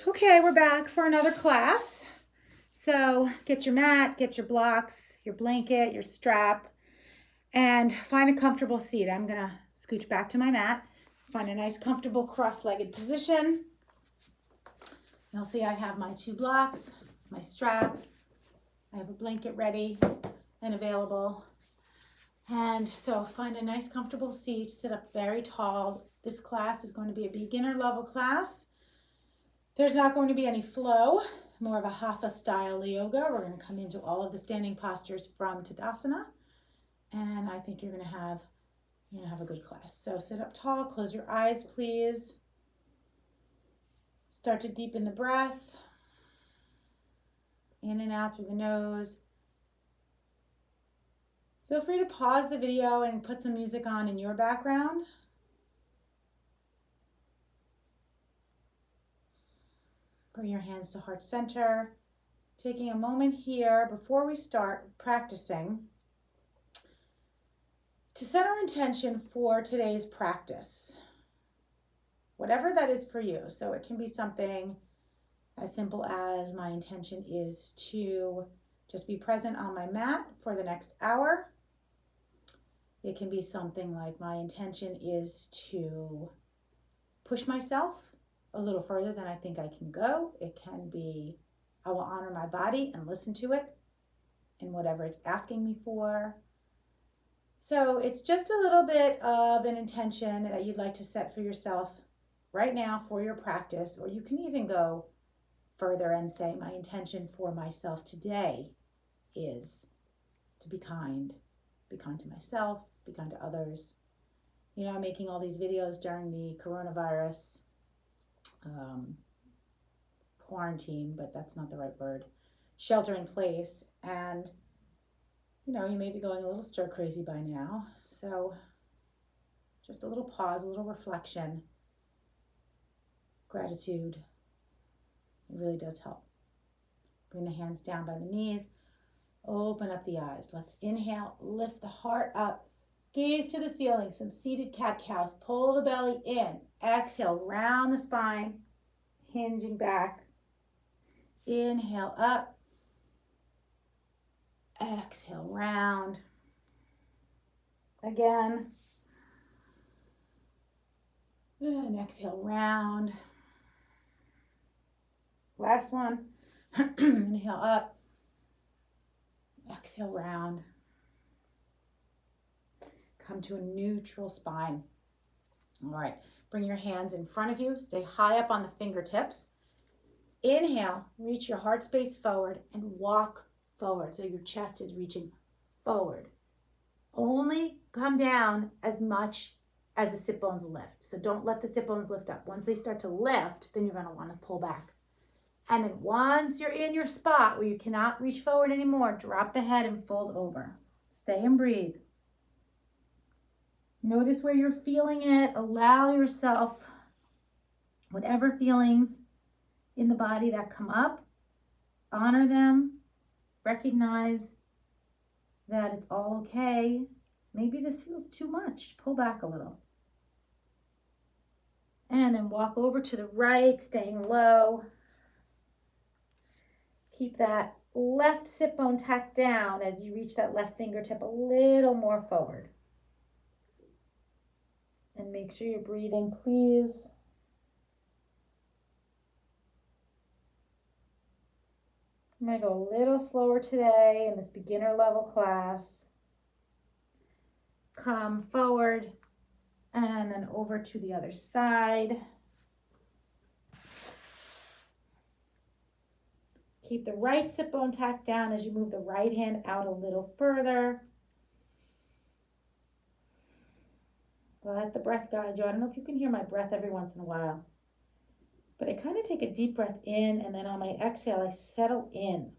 Okay, we're back for another class. So get your mat, get your blocks, your blanket, your strap, and find a comfortable seat. I'm gonna scooch back to my mat, find a nice comfortable cross-legged position. You'll see I have my 2 blocks, my strap, I have a blanket ready and available. And so find a nice comfortable seat, sit up very tall. This class is going to be a beginner level class. There's not going to be any flow, more of a Hatha style yoga. We're going to come into all of the standing postures from Tadasana. And I think you're going to have a good class. So sit up tall, close your eyes, please. Start to deepen the breath. In and out through the nose. Feel free to pause the video and put some music on in your background. Bring your hands to heart center. Taking a moment here before we start practicing to set our intention for today's practice. Whatever that is for you. So it can be something as simple as my intention is to just be present on my mat for the next hour. It can be something like my intention is to push myself a little further than I think I can go. It can be, I will honor my body and listen to it in whatever it's asking me for. So it's just a little bit of an intention that you'd like to set for yourself right now for your practice, or you can even go further and say, my intention for myself today is to be kind to myself, be kind to others. You know, I'm making all these videos during the coronavirus quarantine, but that's not the right word, shelter in place. And, you know, you may be going a little stir crazy by now. So just a little pause, a little reflection, gratitude. It really does help. Bring the hands down by the knees. Open up the eyes. Let's inhale, lift the heart up. Gaze to the ceiling, some seated cat-cows. Pull the belly in. Exhale, round the spine, hinging back. Inhale up. Exhale, round. Again. And exhale, round. Last one. Inhale up. Exhale, round. Come to a neutral spine. All right, bring your hands in front of you. Stay high up on the fingertips. Inhale, reach your heart space forward and walk forward so your chest is reaching forward. Only come down as much as the sit bones lift. So don't let the sit bones lift up. Once they start to lift, then you're going to want to pull back. And then once you're in your spot where you cannot reach forward anymore, drop the head and fold over. Stay and breathe. Notice where you're feeling it. Allow yourself whatever feelings in the body that come up, honor them, recognize that it's all okay. Maybe this feels too much. Pull back a little. And then walk over to the right, staying low. Keep that left sit bone tacked down as you reach that left fingertip a little more forward. And make sure you're breathing, please. I'm going to go a little slower today in this beginner level class. Come forward and then over to the other side. Keep the right sit bone tacked down as you move the right hand out a little further. Let the breath guide you. I don't know if you can hear my breath every once in a while, but I kind of take a deep breath in, and then on my exhale, I settle in.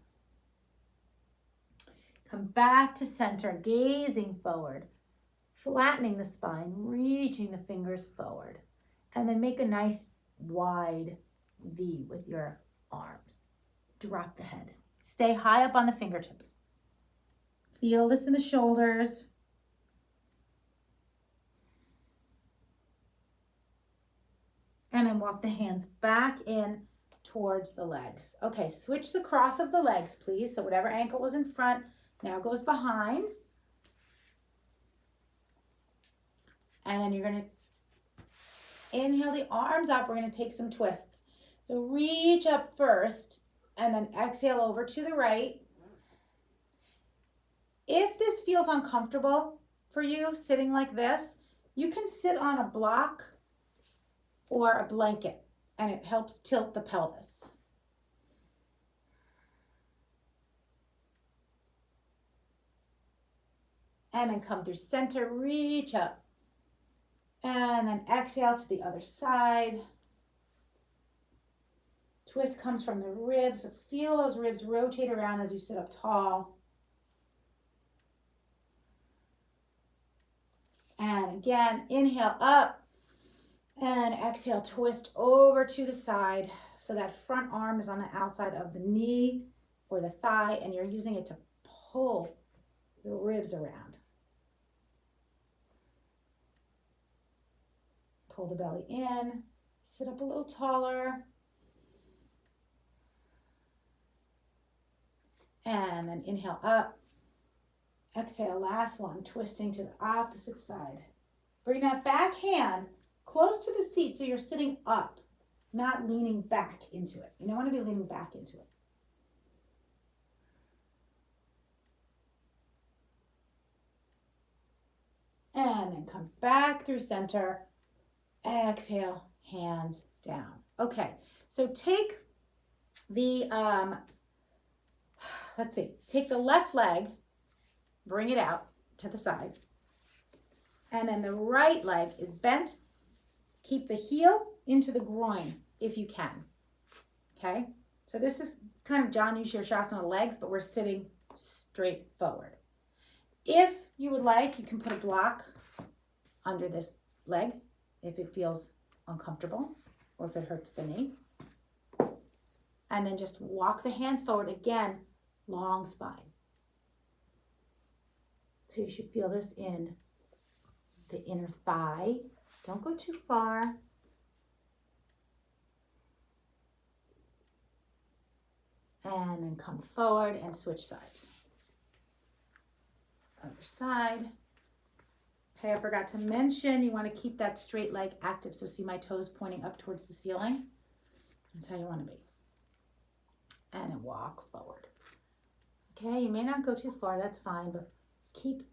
Come back to center, gazing forward, flattening the spine, reaching the fingers forward, and then make a nice wide V with your arms. Drop the head. Stay high up on the fingertips. Feel this in the shoulders. And then walk the hands back in towards the legs. Okay, switch the cross of the legs, please. So whatever ankle was in front now goes behind. And then you're going to inhale the arms up. We're going to take some twists. So reach up first and then exhale over to the right. If this feels uncomfortable for you, sitting like this, you can sit on a block or a blanket, and it helps tilt the pelvis. And then come through center, reach up. And then exhale to the other side. Twist comes from the ribs. So feel those ribs rotate around as you sit up tall. And again, inhale up. And exhale, twist over to the side. So that front arm is on the outside of the knee or the thigh, and you're using it to pull the ribs around. Pull the belly in, sit up a little taller. And then inhale up. Exhale, last one, twisting to the opposite side. Bring that back hand close to the seat so you're sitting up, not leaning back into it. You don't want to be leaning back into it. And then come back through center. Exhale, hands down. Okay, so take the, take the left leg, bring it out to the side. And then the right leg is bent. Keep the heel into the groin if you can. Okay, so this is kind of Janu Shirshasana legs, but we're sitting straight forward. If you would like, you can put a block under this leg if it feels uncomfortable or if it hurts the knee. And then just walk the hands forward. Again, long spine. So you should feel this in the inner thigh. Don't go too far. And then come forward and switch sides. Other side. Okay, I forgot to mention, you want to keep that straight leg active. So see my toes pointing up towards the ceiling? That's how you want to be. And then walk forward. Okay, you may not go too far, that's fine, but keep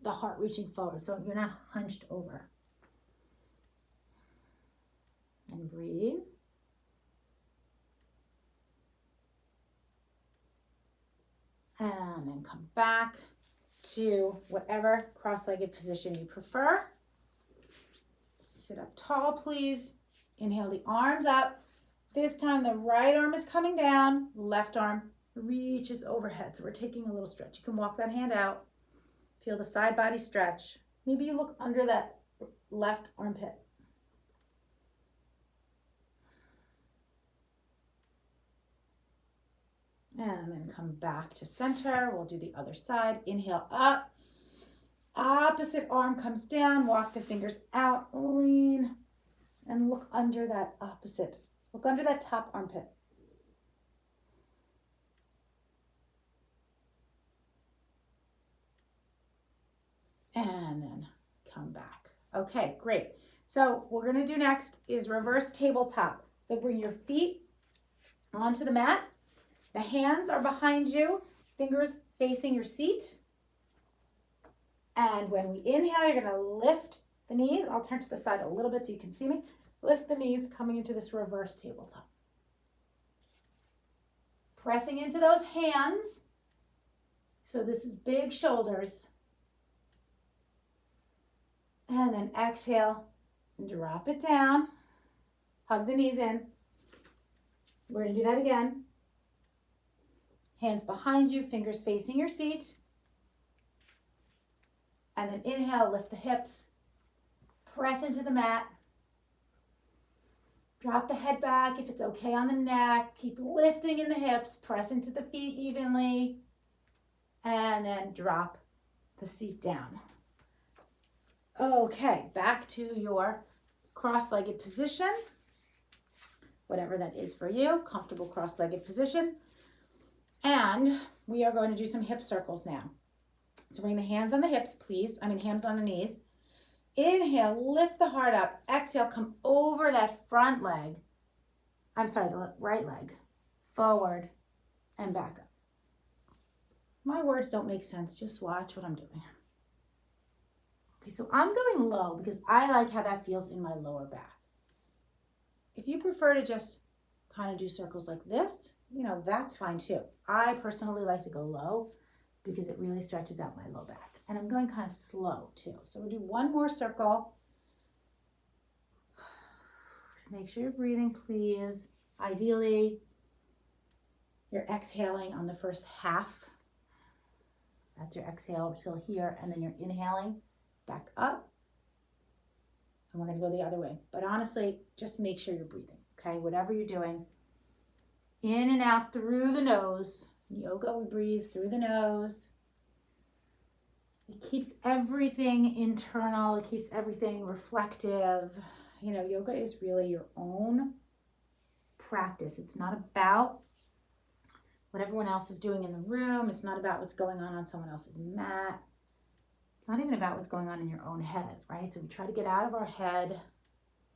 the heart reaching forward so you're not hunched over. And breathe. And then come back to whatever cross-legged position you prefer. Sit up tall, please. Inhale the arms up. This time the right arm is coming down, left arm reaches overhead. So we're taking a little stretch. You can walk that hand out. Feel the side body stretch. Maybe you look under that left armpit. And then come back to center. We'll do the other side. Inhale up. Opposite arm comes down. Walk the fingers out. Lean. And look under that opposite. Look under that top armpit. And then come back. Okay, great. So what we're going to do next is reverse tabletop. So bring your feet onto the mat. The hands are behind you, fingers facing your seat. And when we inhale, you're going to lift the knees. I'll turn to the side a little bit so you can see me. Lift the knees, coming into this reverse tabletop. Pressing into those hands. So this is big shoulders. And then exhale, drop it down. Hug the knees in. We're going to do that again. Hands behind you, fingers facing your seat. And then inhale, lift the hips. Press into the mat. Drop the head back if it's okay on the neck. Keep lifting in the hips. Press into the feet evenly. And then drop the seat down. Okay, back to your cross-legged position. whatever that is for you, comfortable cross-legged position. And we are going to do some hip circles now. So bring the hands on the hips, please. Hands on the knees. Inhale, lift the heart up. Exhale, come over that front leg. The right leg. Forward and back up. My words don't make sense. Just watch what I'm doing. Okay, so I'm going low because I like how that feels in my lower back. If you prefer to just kind of do circles like this, that's fine too. I personally like to go low because it really stretches out my low back. And I'm going kind of slow too. So we'll do one more circle. Make sure you're breathing, please. Ideally, you're exhaling on the first half. That's your exhale till here, and then you're inhaling back up. And we're gonna go the other way. But honestly, just make sure you're breathing, okay? Whatever you're doing. In and out through the nose. In yoga, we breathe through the nose. It keeps everything internal. It keeps everything reflective. Yoga is really your own practice. It's not about what everyone else is doing in the room. It's not about what's going on someone else's mat. It's not even about what's going on in your own head, right? So we try to get out of our head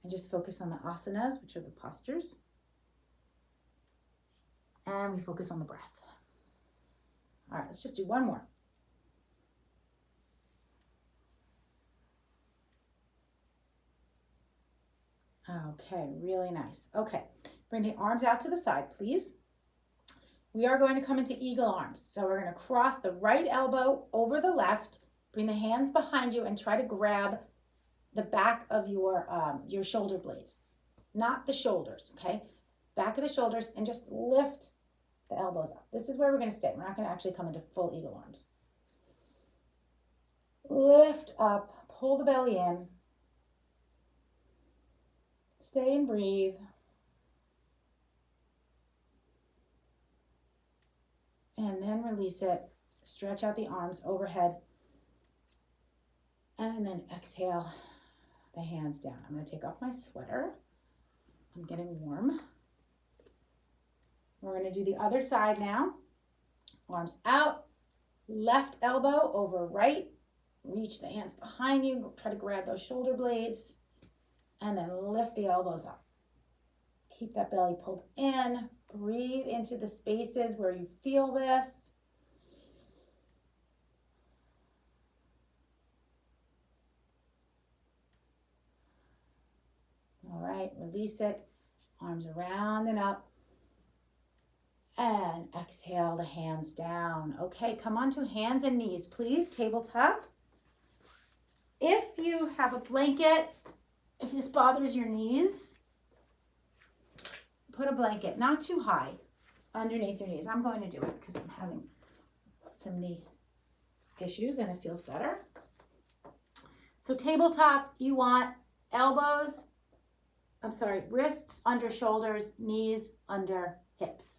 and just focus on the asanas, which are the postures. And we focus on the breath. All right, let's just do one more. Okay, really nice. Okay, bring the arms out to the side, please. We are going to come into eagle arms. So we're going to cross the right elbow over the left, bring the hands behind you and try to grab the back of your shoulder blades, not the shoulders, okay? Back of the shoulders, and just lift the elbows up. This is where we're going to stay. We're not going to actually come into full eagle arms. Lift up, pull the belly in. Stay and breathe. And then release it. Stretch out the arms overhead. And then exhale the hands down. I'm going to take off my sweater. I'm getting warm. We're going to do the other side now. Arms out. Left elbow over right. Reach the hands behind you. Try to grab those shoulder blades. And then lift the elbows up. Keep that belly pulled in. Breathe into the spaces where you feel this. All right, release it. Arms around and up. And exhale the hands down. Okay, come onto hands and knees, please. Tabletop. If you have a blanket, if this bothers your knees, put a blanket, not too high, underneath your knees. I'm going to do it because I'm having some knee issues and it feels better. So tabletop, you want wrists under shoulders, knees under hips.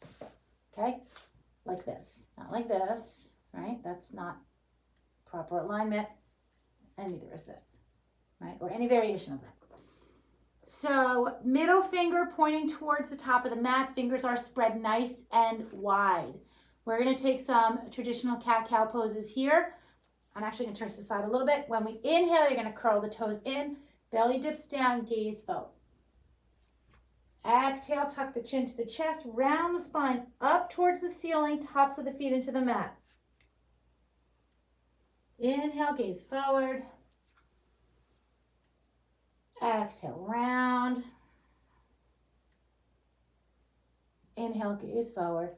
Okay? Like this. Not like this, right? That's not proper alignment. And neither is this, right? Or any variation of that. So middle finger pointing towards the top of the mat. Fingers are spread nice and wide. We're going to take some traditional cat-cow poses here. I'm actually going to turn to the side a little bit. When we inhale, you're going to curl the toes in. Belly dips down, gaze forward. Exhale, tuck the chin to the chest. Round the spine up towards the ceiling. Tops of the feet into the mat. Inhale, gaze forward. Exhale, round. Inhale, gaze forward.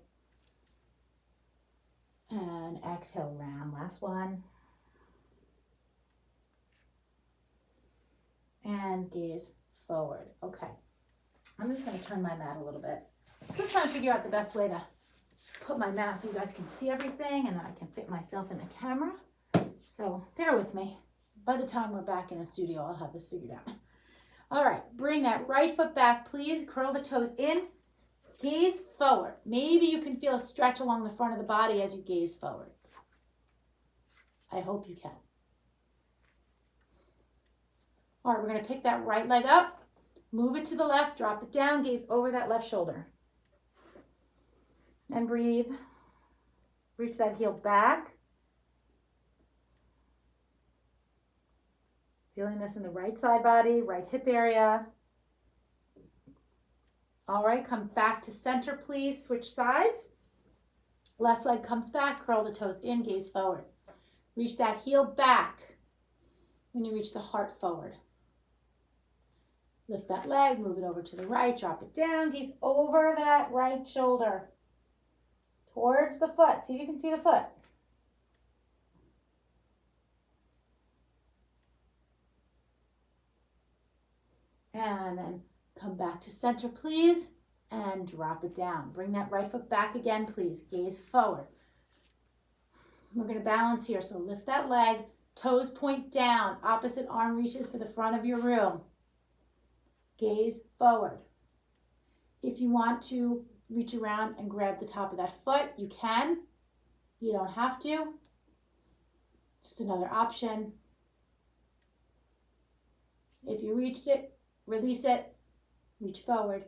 And exhale, round. Last one. And gaze forward. Okay. I'm just going to turn my mat a little bit. I'm still trying to figure out the best way to put my mat so you guys can see everything and then I can fit myself in the camera. So bear with me. By the time we're back in the studio, I'll have this figured out. All right, bring that right foot back, please. Curl the toes in. Gaze forward. Maybe you can feel a stretch along the front of the body as you gaze forward. I hope you can. All right, we're going to pick that right leg up. Move it to the left, drop it down, gaze over that left shoulder. And breathe. Reach that heel back. Feeling this in the right side body, right hip area. All right, come back to center, please. Switch sides. Left leg comes back, curl the toes in, gaze forward. Reach that heel back when you reach the heart forward. Lift that leg, move it over to the right, drop it down, gaze over that right shoulder. Towards the foot. See if you can see the foot. And then come back to center, please, and drop it down. Bring that right foot back again, please. Gaze forward. We're going to balance here, so lift that leg, toes point down, opposite arm reaches for the front of your room. Gaze forward. If you want to reach around and grab the top of that foot, you can. You don't have to. Just another option. If you reached it, release it, reach forward,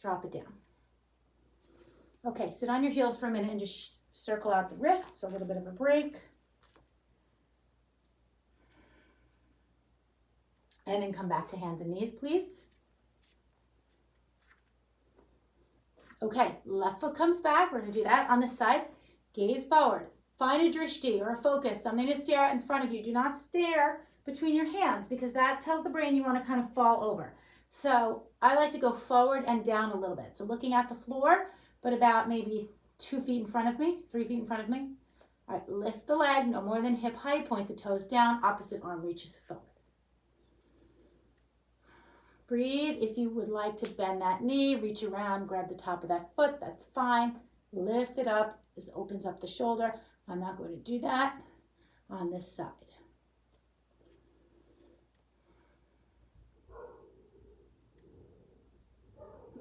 drop it down. Okay, sit on your heels for a minute and just circle out the wrists, a little bit of a break. And then come back to hands and knees, please. Okay, left foot comes back. We're going to do that on this side. Gaze forward. Find a drishti or a focus, something to stare at in front of you. Do not stare between your hands because that tells the brain you want to kind of fall over. So I like to go forward and down a little bit. So looking at the floor, but about maybe 2 feet in front of me, 3 feet in front of me. All right, lift the leg, no more than hip height. Point the toes down. Opposite arm reaches forward. Breathe. If you would like to bend that knee, reach around, grab the top of that foot, that's fine. Lift it up. This opens up the shoulder. I'm not going to do that on this side.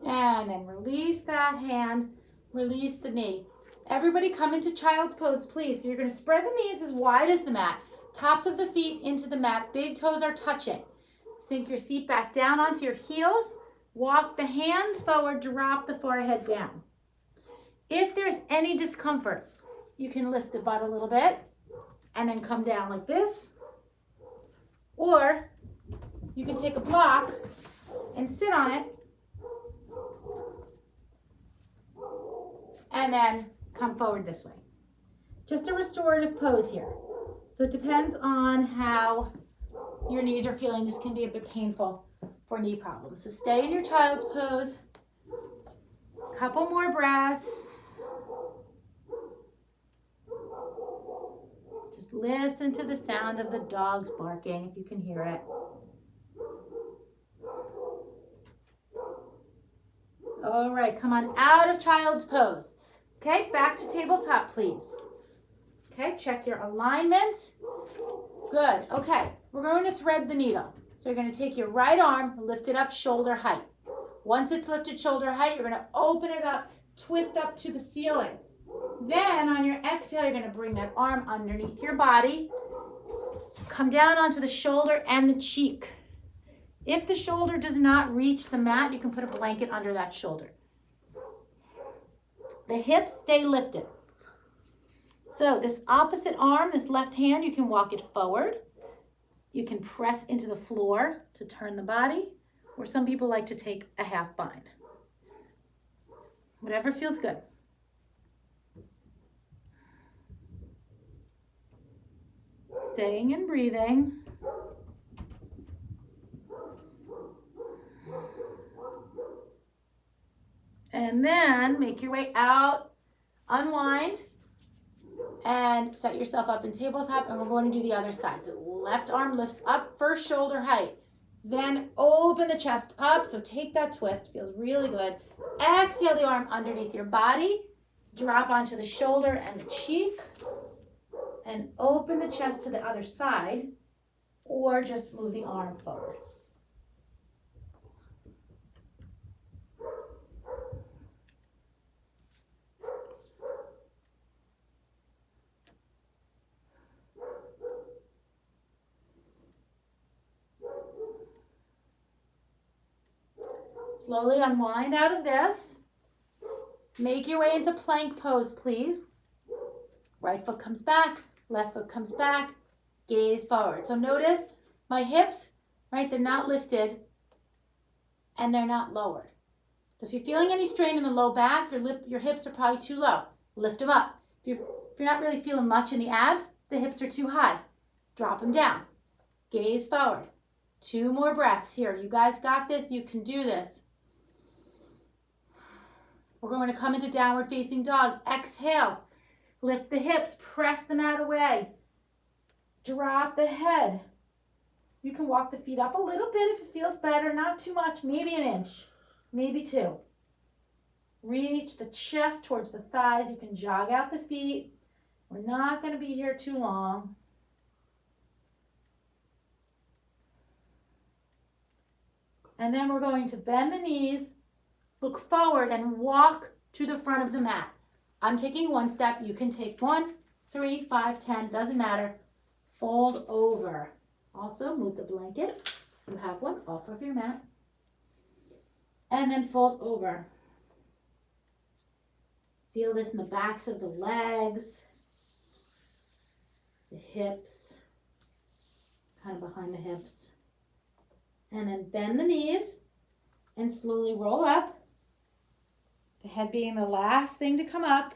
And then release that hand, release the knee. Everybody come into child's pose, please. So you're going to spread the knees as wide as the mat. Tops of the feet into the mat. Big toes are touching. Sink your seat back down onto your heels. Walk the hands forward, drop the forehead down. If there's any discomfort, you can lift the butt a little bit and then come down like this. Or you can take a block and sit on it and then come forward this way. Just a restorative pose here. So it depends on how your knees are feeling. This can be a bit painful for knee problems. So stay in your child's pose. Couple more breaths. Just listen to the sound of the dogs barking if you can hear it. All right, come on out of child's pose. Okay, back to tabletop, please. Okay, check your alignment. Good, okay. We're going to thread the needle. So you're going to take your right arm, lift it up shoulder height. Once it's lifted shoulder height, you're going to open it up, twist up to the ceiling. Then on your exhale, you're going to bring that arm underneath your body. Come down onto the shoulder and the cheek. If the shoulder does not reach the mat, you can put a blanket under that shoulder. The hips stay lifted. So this opposite arm, this left hand, you can walk it forward. You can press into the floor to turn the body, or some people like to take a half bind. Whatever feels good. Staying and breathing. And then make your way out, unwind, and set yourself up in tabletop, and we're going to do the other side. So left arm lifts up, first shoulder height. Then open the chest up, so take that twist, feels really good. Exhale the arm underneath your body, drop onto the shoulder and the cheek, and open the chest to the other side, or just move the arm forward. Slowly unwind out of this. Make your way into plank pose, please. Right foot comes back, left foot comes back, gaze forward. So notice my hips, right, they're not lifted and they're not lowered. So if you're feeling any strain in the low back, your hips are probably too low. Lift them up. If you're not really feeling much in the abs, the hips are too high. Drop them down. Gaze forward. 2 more breaths here. You guys got this. You can do this. We're going to come into downward facing dog. Exhale. Lift the hips. Press them out away. Drop the head. You can walk the feet up a little bit if it feels better. Not too much. Maybe an inch. Maybe 2. Reach the chest towards the thighs. You can jog out the feet. We're not going to be here too long. And then we're going to bend the knees, look forward, and walk to the front of the mat. I'm taking 1 step. You can take 1, 3, 5, 10, doesn't matter. Fold over. Also, move the blanket, if you have one, off of your mat. And then fold over. Feel this in the backs of the legs, the hips, kind of behind the hips. And then bend the knees and slowly roll up. The head being the last thing to come up.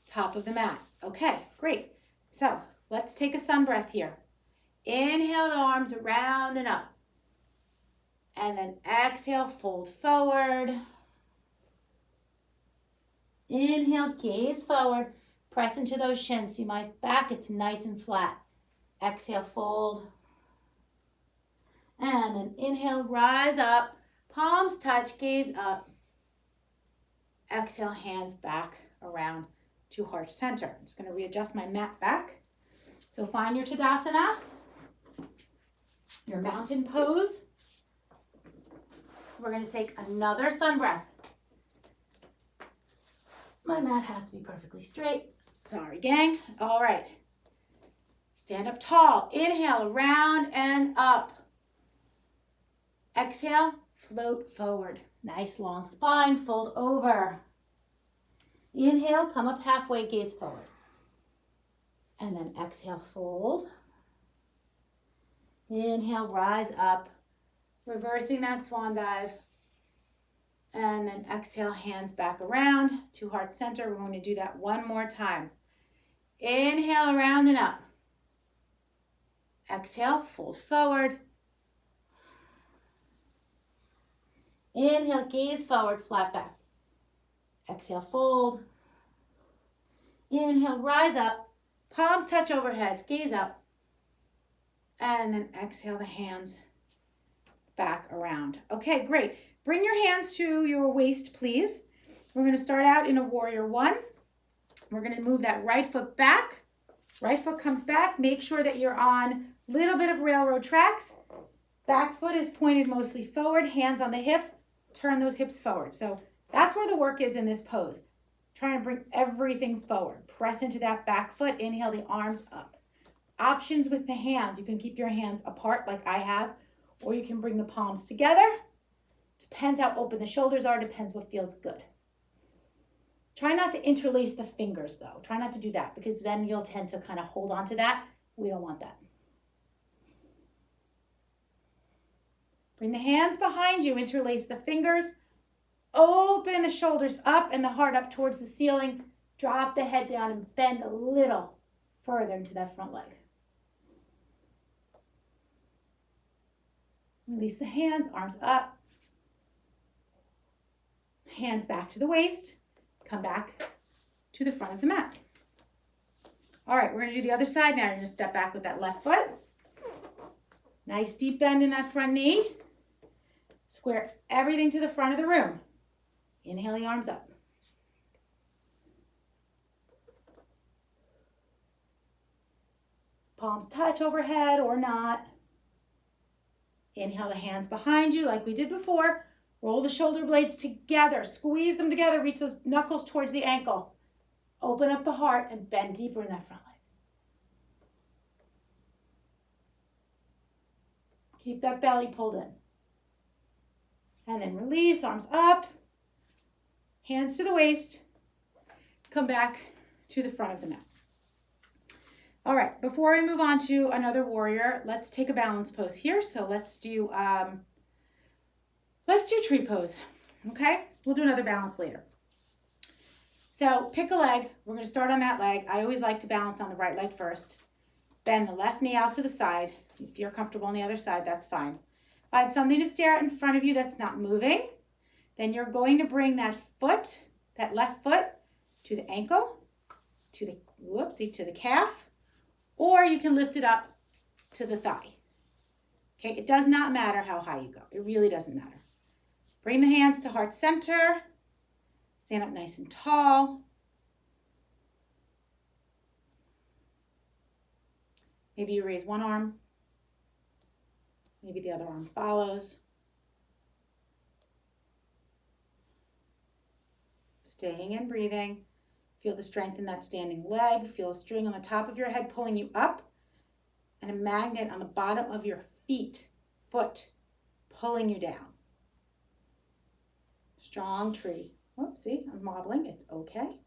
Top of the mat. Okay, great. So let's take a sun breath here. Inhale the arms around and up. And then exhale, fold forward. Inhale, gaze forward. Press into those shins. See my back? It's nice and flat. Exhale, fold. And then inhale, rise up. Palms touch, gaze up. Exhale, hands back around to heart center. I'm just going to readjust my mat back. So find your Tadasana, your mountain pose. We're going to take another sun breath. My mat has to be perfectly straight. Sorry, gang. All right. Stand up tall. Inhale, around and up. Exhale, float forward. Nice long spine, fold over. Inhale, come up halfway, gaze forward. And then exhale, fold. Inhale, rise up. Reversing that swan dive. And then exhale, hands back around to heart center. We're going to do that one more time. Inhale, around and up. Exhale, fold forward. Inhale, gaze forward, flat back. Exhale, fold. Inhale, rise up. Palms touch overhead, gaze up. And then exhale the hands back around. Okay, great. Bring your hands to your waist, please. We're going to start out in a warrior 1. We're going to move that right foot back. Right foot comes back. Make sure that you're on a little bit of railroad tracks. Back foot is pointed mostly forward, hands on the hips. Turn those hips forward. So that's where the work is in this pose. Trying to bring everything forward. Press into that back foot. Inhale the arms up. Options with the hands. You can keep your hands apart like I have, or you can bring the palms together. Depends how open the shoulders are. Depends what feels good. Try not to interlace the fingers though. Try not to do that because then you'll tend to kind of hold on to that. We don't want that. Bring the hands behind you, interlace the fingers, open the shoulders up and the heart up towards the ceiling. Drop the head down and bend a little further into that front leg. Release the hands, arms up. Hands back to the waist. Come back to the front of the mat. All right, we're going to do the other side now. You're going to step back with that left foot. Nice deep bend in that front knee. Square everything to the front of the room. Inhale the arms up. Palms touch overhead or not. Inhale the hands behind you like we did before. Roll the shoulder blades together. Squeeze them together. Reach those knuckles towards the ankle. Open up the heart and bend deeper in that front leg. Keep that belly pulled in. And then release, arms up, hands to the waist. Come back to the front of the mat. All right, before we move on to another warrior, let's take a balance pose here. So let's do tree pose, okay? We'll do another balance later. So pick a leg. We're going to start on that leg. I always like to balance on the right leg first. Bend the left knee out to the side. If you're comfortable on the other side, that's fine. Find something to stare at in front of you that's not moving. Then you're going to bring that foot, that left foot, to the ankle, to the calf, or you can lift it up to the thigh. Okay, it does not matter how high you go. It really doesn't matter. Bring the hands to heart center. Stand up nice and tall. Maybe you raise one arm. Maybe the other arm follows. Staying and breathing. Feel the strength in that standing leg. Feel a string on the top of your head pulling you up and a magnet on the bottom of your foot, pulling you down. Strong tree. Whoopsie, I'm wobbling. It's okay.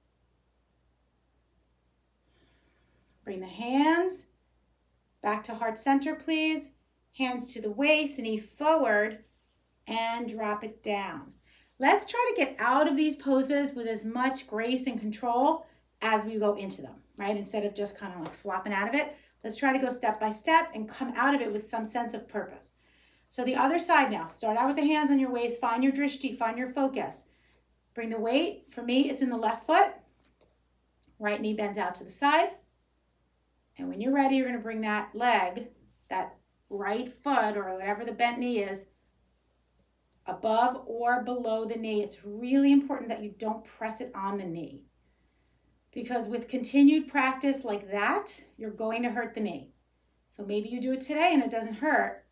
Bring the hands back to heart center, please. Hands to the waist, knee forward, and drop it down. Let's try to get out of these poses with as much grace and control as we go into them, right? Instead of just kind of like flopping out of it, let's try to go step by step and come out of it with some sense of purpose. So the other side now, start out with the hands on your waist, find your drishti, find your focus. Bring the weight, for me, it's in the left foot. Right knee bends out to the side. And when you're ready, you're gonna bring that leg, that right foot or whatever the bent knee is, above or below the knee. It's really important that you don't press it on the knee, because with continued practice like that, you're going to hurt the knee. So maybe you do it today and it doesn't hurt,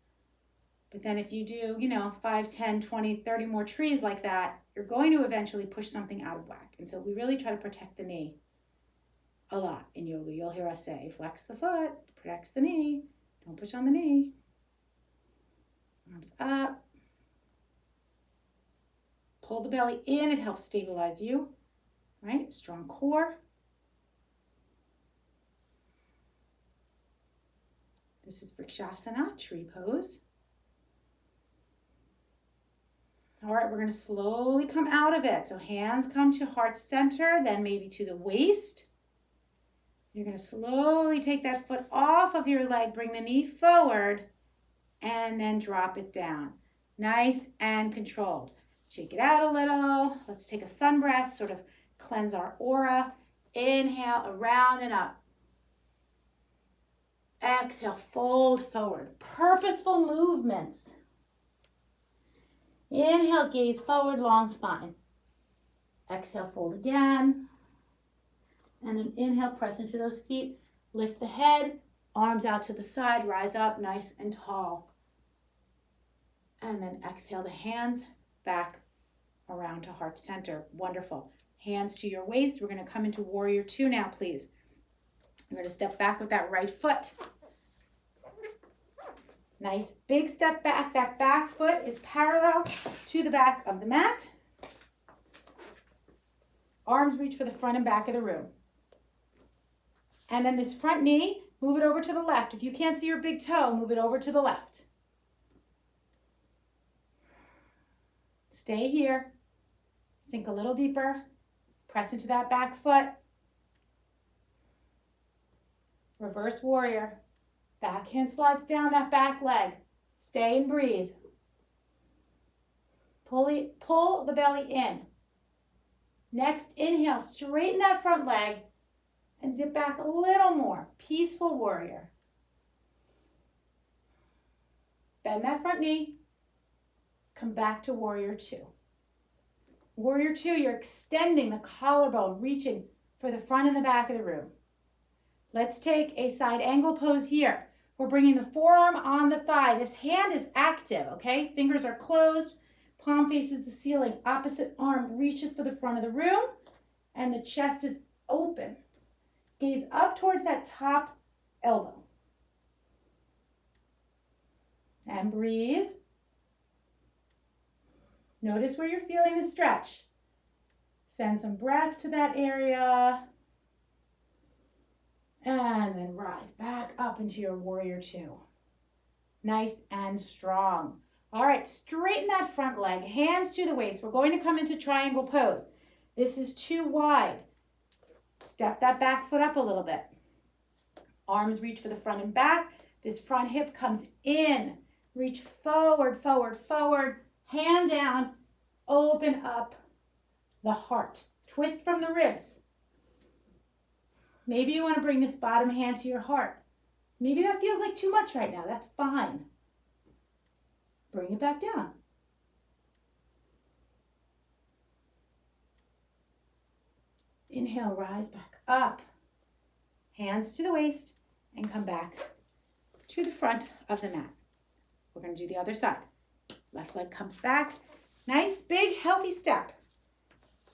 but then if you do, 5, 10, 20, 30 more trees like that, you're going to eventually push something out of whack. And so we really try to protect the knee a lot in yoga. You'll hear us say, flex the foot, protects the knee, don't push on the knee. Arms up. Pull the belly in, it helps stabilize you, right? Strong core. This is Vrikshasana, tree pose. All right, we're going to slowly come out of it. So hands come to heart center, then maybe to the waist. You're going to slowly take that foot off of your leg, bring the knee forward, and then drop it down. Nice and controlled. Shake it out a little. Let's take a sun breath, sort of cleanse our aura. Inhale, around and up. Exhale, fold forward. Purposeful movements. Inhale, gaze forward, long spine. Exhale, fold again. And then inhale, press into those feet. Lift the head, arms out to the side, rise up nice and tall. And then exhale the hands back around to heart center. Wonderful. Hands to your waist. We're going to come into warrior two now, please. We're going to step back with that right foot. Nice big step back. That back foot is parallel to the back of the mat. Arms reach for the front and back of the room. And then this front knee, move it over to the left. If you can't see your big toe, move it over to the left. Stay here. Sink a little deeper. Press into that back foot. Reverse warrior. Back hand slides down that back leg. Stay and breathe. Pull the belly in. Next, inhale, straighten that front leg and dip back a little more. Peaceful warrior. Bend that front knee. Come back to warrior two. Warrior two, you're extending the collarbone, reaching for the front and the back of the room. Let's take a side angle pose here. We're bringing the forearm on the thigh. This hand is active, okay? Fingers are closed. Palm faces the ceiling. Opposite arm reaches for the front of the room. And the chest is open. Gaze up towards that top elbow. And breathe. Notice where you're feeling the stretch. Send some breath to that area. And then rise back up into your warrior two. Nice and strong. All right, straighten that front leg, hands to the waist. We're going to come into triangle pose. This is too wide. Step that back foot up a little bit. Arms reach for the front and back. This front hip comes in. Reach forward, forward, forward. Hand down. Open up the heart. Twist from the ribs. Maybe you want to bring this bottom hand to your heart. Maybe that feels like too much right now. That's fine. Bring it back down. Inhale, rise back up. Hands to the waist and come back to the front of the mat. We're going to do the other side. Left leg comes back. Nice, big, healthy step.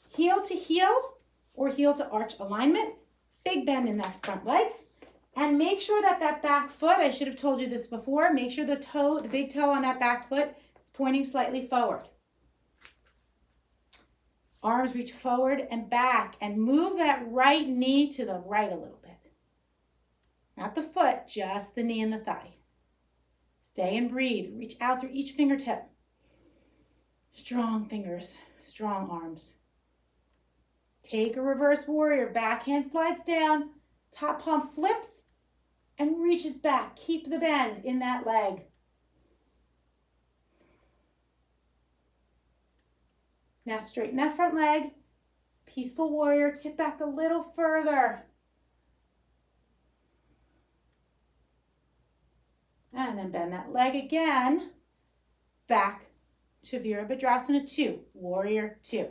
Heel to heel or heel to arch alignment. Big bend in that front leg. And make sure that that back foot, I should have told you this before, make sure the big toe on that back foot is pointing slightly forward. Arms reach forward and back and move that right knee to the right a little bit. Not the foot, just the knee and the thigh. Stay and breathe. Reach out through each fingertip. Strong fingers, strong arms. Take a reverse warrior. Backhand slides down. Top palm flips and reaches back. Keep the bend in that leg. Now straighten that front leg. Peaceful warrior. Tip back a little further. And then bend that leg again. Back to Virabhadrasana 2. Warrior 2.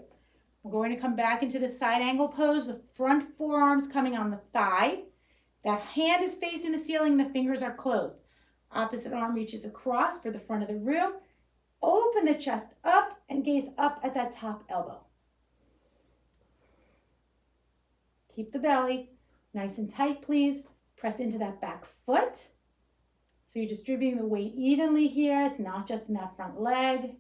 We're going to come back into the side angle pose. The front forearms coming on the thigh. That hand is facing the ceiling. The fingers are closed. Opposite arm reaches across for the front of the room. Open the chest up and gaze up at that top elbow. Keep the belly nice and tight, please. Press into that back foot. So you're distributing the weight evenly here. It's not just in that front leg.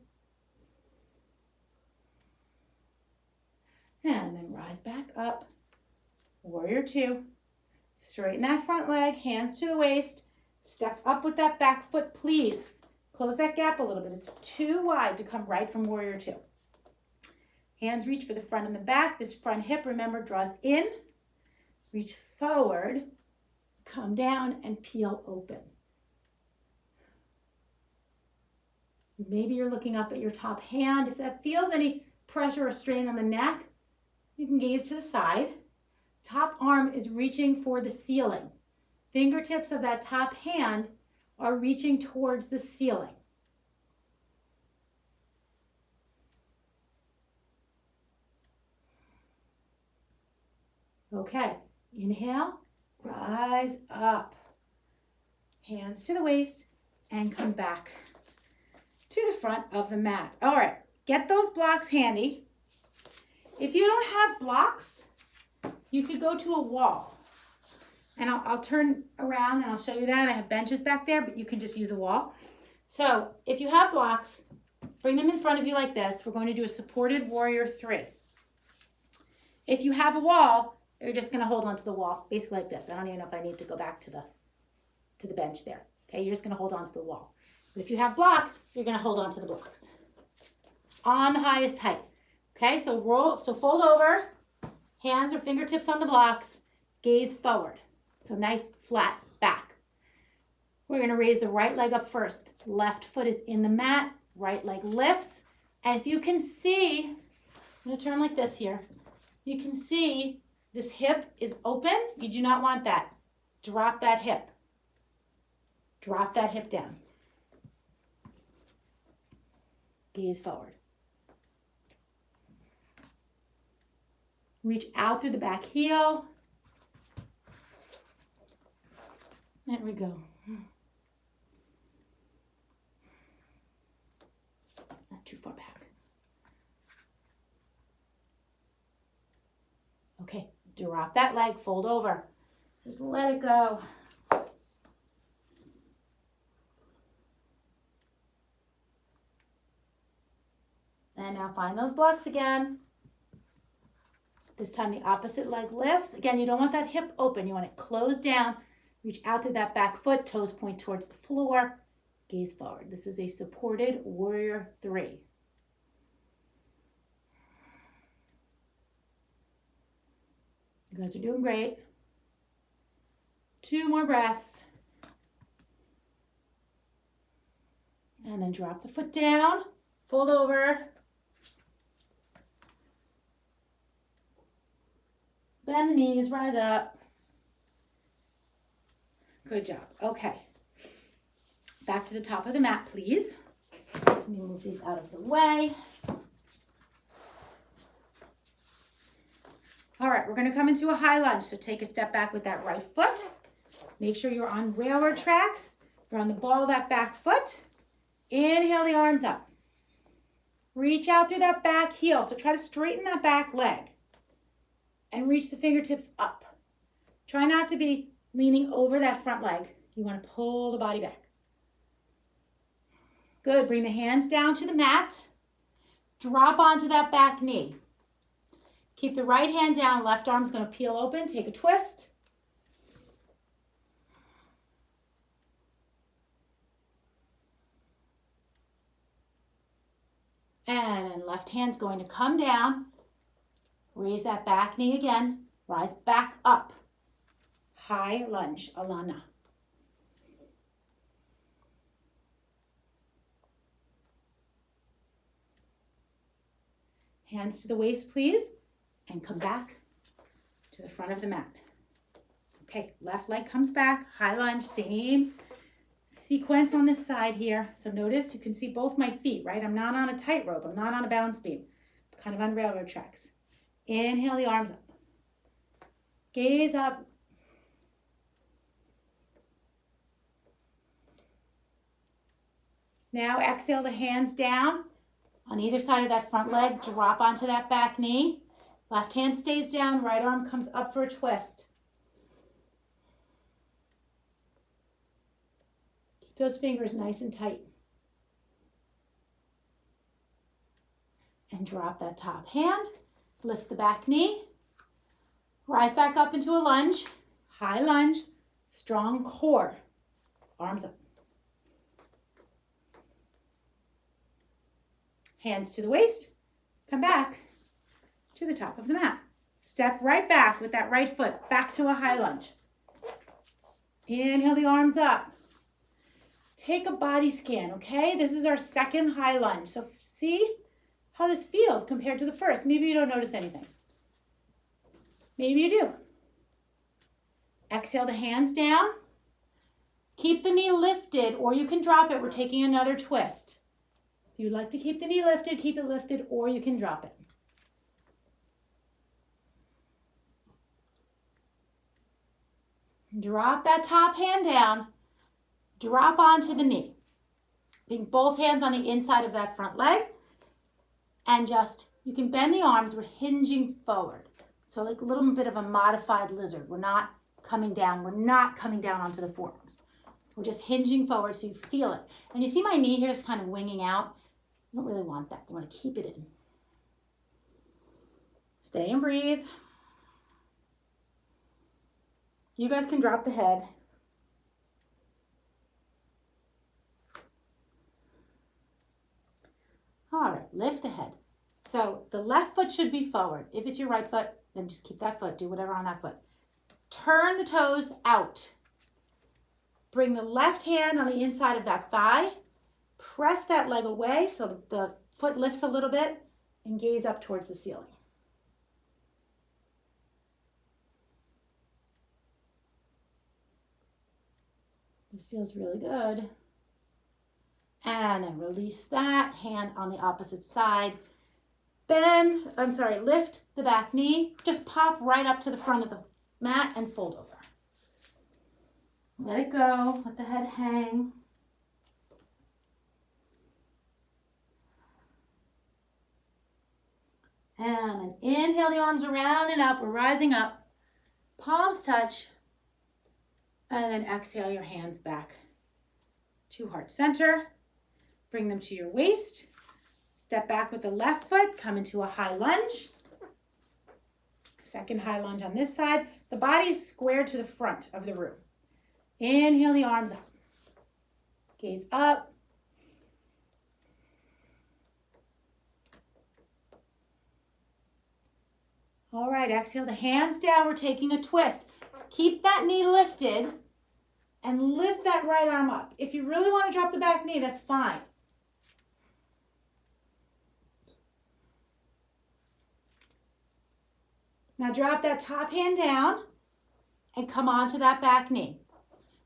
And then rise back up. Warrior 2. Straighten that front leg, hands to the waist. Step up with that back foot, please. Close that gap a little bit. It's too wide to come right from Warrior 2. Hands reach for the front and the back. This front hip, remember, draws in. Reach forward. Come down and peel open. Maybe you're looking up at your top hand. If that feels any pressure or strain on the neck, you can gaze to the side. Top arm is reaching for the ceiling. Fingertips of that top hand are reaching towards the ceiling. Okay, inhale, rise up. Hands to the waist and come back to the front of the mat. All right, get those blocks handy. If you don't have blocks, you could go to a wall. And I'll turn around and I'll show you that. I have benches back there, but you can just use a wall. So if you have blocks, bring them in front of you like this. We're going to do a supported warrior 3. If you have a wall, you're just going to hold onto the wall, basically like this. I don't even know if I need to go back to the bench there. Okay, you're just going to hold onto the wall. But if you have blocks, you're going to hold onto the blocks on the highest height. Okay, so fold over, hands or fingertips on the blocks, gaze forward. So nice flat back. We're going to raise the right leg up first. Left foot is in the mat, right leg lifts. And if you can see, I'm going to turn like this here. You can see this hip is open. You do not want that. Drop that hip. Drop that hip down. Gaze forward. Reach out through the back heel. There we go. Not too far back. Okay, drop that leg, fold over. Just let it go. And Now find those blocks again. This time the opposite leg lifts. Again, you don't want that hip open. You want it closed down. Reach out through that back foot. Toes point towards the floor. Gaze forward. This is a supported warrior 3. You guys are doing great. 2 more breaths. And then drop the foot down. Fold over. Bend the knees, rise up. Good job. Okay. Back to the top of the mat, please. Let me move these out of the way. All right, we're going to come into a high lunge. So take a step back with that right foot. Make sure you're on railroad tracks. You're on the ball of that back foot. Inhale the arms up. Reach out through that back heel. So try to straighten that back leg and reach the fingertips up. Try not to be leaning over that front leg. You want to pull the body back. Good. Bring the hands down to the mat. Drop onto that back knee. Keep the right hand down. Left arm's going to peel open. Take a twist. And then left hand's going to come down. Raise that back knee again. Rise back up. High lunge, Alana. Hands to the waist, please. And come back to the front of the mat. Okay, left leg comes back. High lunge, same sequence on this side here. So notice you can see both my feet, right? I'm not on a tightrope. I'm not on a balance beam. I'm kind of on railroad tracks. Inhale the arms up. Gaze up. Now exhale the hands down on either side of that front leg. Drop onto that back knee. Left hand stays down. Right arm comes up for a twist. Keep those fingers nice and tight. And drop that top hand. Lift the back knee. Rise back up into a lunge. High lunge. Strong core. Arms up. Hands to the waist. Come back to the top of the mat. Step right back with that right foot. Back to a high lunge. Inhale the arms up. Take a body scan, okay? This is our second high lunge. So see how this feels compared to the first. Maybe you don't notice anything. Maybe you do. Exhale the hands down. Keep the knee lifted, or you can drop it. We're taking another twist. If you'd like to keep the knee lifted, keep it lifted, or you can drop it. Drop that top hand down. Drop onto the knee. Bring both hands on the inside of that front leg. And just, you can bend the arms. We're hinging forward. So like a little bit of a modified lizard. We're not coming down. We're not coming down onto the forearms. We're just hinging forward so you feel it. And you see my knee here is kind of winging out. You don't really want that. You want to keep it in. Stay and breathe. You guys can drop the head. All right, lift the head. So the left foot should be forward. If it's your right foot, then just keep that foot. Do whatever on that foot. Turn the toes out. Bring the left hand on the inside of that thigh. Press that leg away so the foot lifts a little bit and gaze up towards the ceiling. This feels really good. And then release that, hand on the opposite side. Lift the back knee. Just pop right up to the front of the mat and fold over. Let it go, let the head hang. And then inhale the arms around and up, we're rising up. Palms touch. And then exhale your hands back to heart center. Bring them to your waist. Step back with the left foot, come into a high lunge. Second high lunge on this side. The body is squared to the front of the room. Inhale the arms up. Gaze up. All right, exhale the hands down. We're taking a twist. Keep that knee lifted and lift that right arm up. If you really want to drop the back knee, that's fine. Now drop that top hand down and come onto that back knee.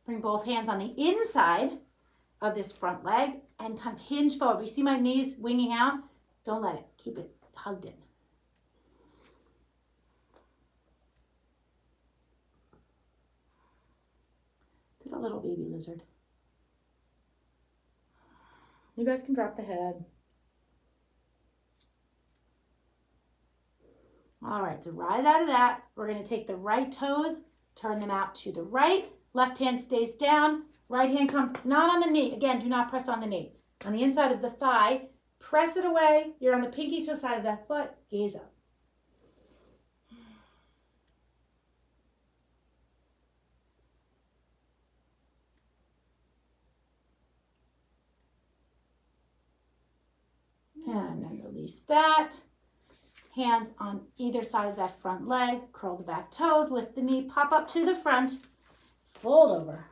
Bring both hands on the inside of this front leg and kind of hinge forward. You see my knees winging out? Don't let it. Keep it hugged in. Just a little baby lizard. You guys can drop the head. All right, to rise out of that, we're going to take the right toes, turn them out to the right. Left hand stays down. Right hand comes not on the knee. Again, do not press on the knee. On the inside of the thigh, press it away. You're on the pinky toe side of that foot. Gaze up. And then release that. Hands on either side of that front leg. Curl the back toes. Lift the knee. Pop up to the front. Fold over.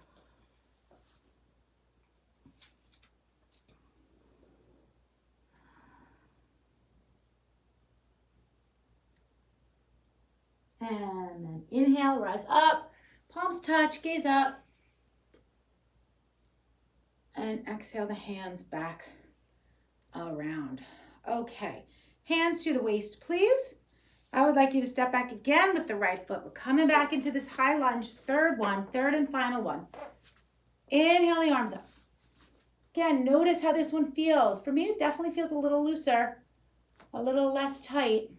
And then inhale, rise up. Palms touch. Gaze up. And exhale the hands back around. Okay. Hands to the waist, please. I would like you to step back again with the right foot. We're coming back into this high lunge, third and final one. Inhale the arms up. Again, notice how this one feels. For me, it definitely feels a little looser, a little less tight.